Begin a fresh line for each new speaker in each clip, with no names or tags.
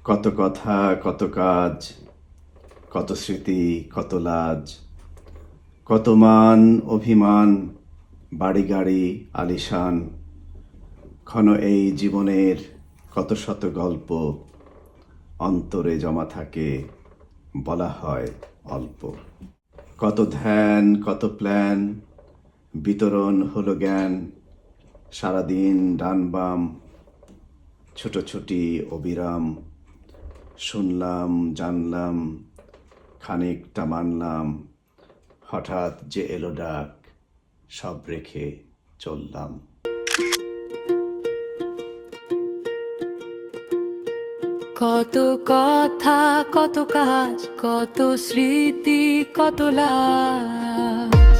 কত কথা, কত কাজ, কত স্মৃতি, কত লাজ, কত মান অভিমান, বাড়ি গাড়ি আলিশান, ক্ষণ এই জীবনের কত শত গল্প অন্তরে জমা থাকে, বলা হয় অল্প। কত ধ্যান, কত প্ল্যান, বিতরণ হলো জ্ঞান, সারাদিন ডান বাম, ছোটাছুটি অবিরাম, শুনলাম জানলাম, খানিকটা মানলাম, হঠাৎ যে এলো ডাক, সব রেখে চললাম।
কত কথা, কত কাজ, কত স্মৃতি, কত লাজ,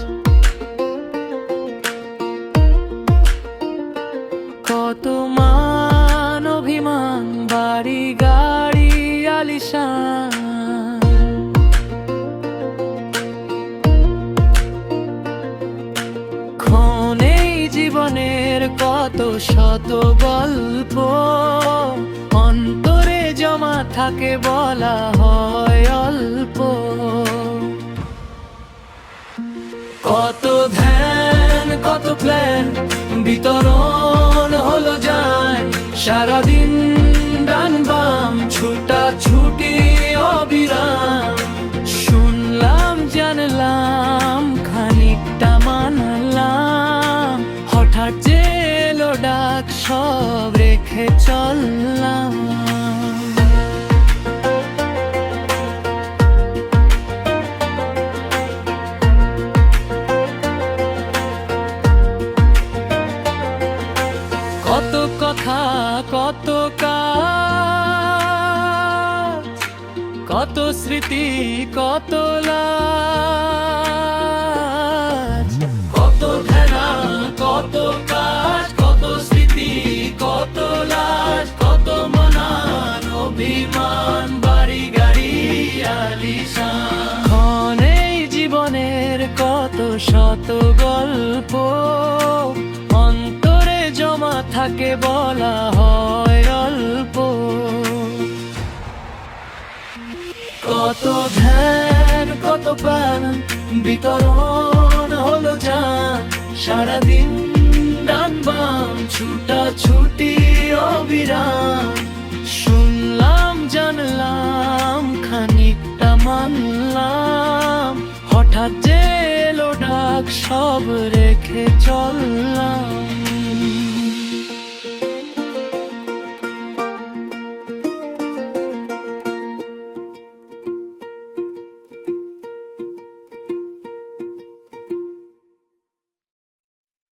কত মান অভিমান, বাড়ি গাড়ি আলিশান, ক্ষণেই জীবনের কত শত গল্প অন্তরে জমা থাকে, বলা হয় অল্প। কত ধ্যান, কত প্ল্যান, বিতরণ হলো যায়, সারাদিন ডান বাম, ছুটা ছুটি অবিরাম, শুনলাম জানলাম, খানিকটা মানলাম, হঠাৎ যে এলো ডাক, সব রেখে চললাম। কত কথা, কত কাজ, কত স্মৃতি, কত লাজ, কত ধ্যানা, কত কাজ, কত স্মৃতি, কত লাজ, কত মনান অভিমান, বাড়ি গাড়ি আলিশান, ক্ষণেই জীবনের কত শত গল্প অন্তরে জমা থাকে, বলা হয় অল্প। কত ধ্যান, কত প্রাণ, বিতরণ হলো যান, সারাদিন ডান বাম, ছুটা ছুটি অবিরাম, শুনলাম জানলাম, খানিকটা মানলাম, হঠাৎ যে এলো ডাক, সব রেখে চললাম।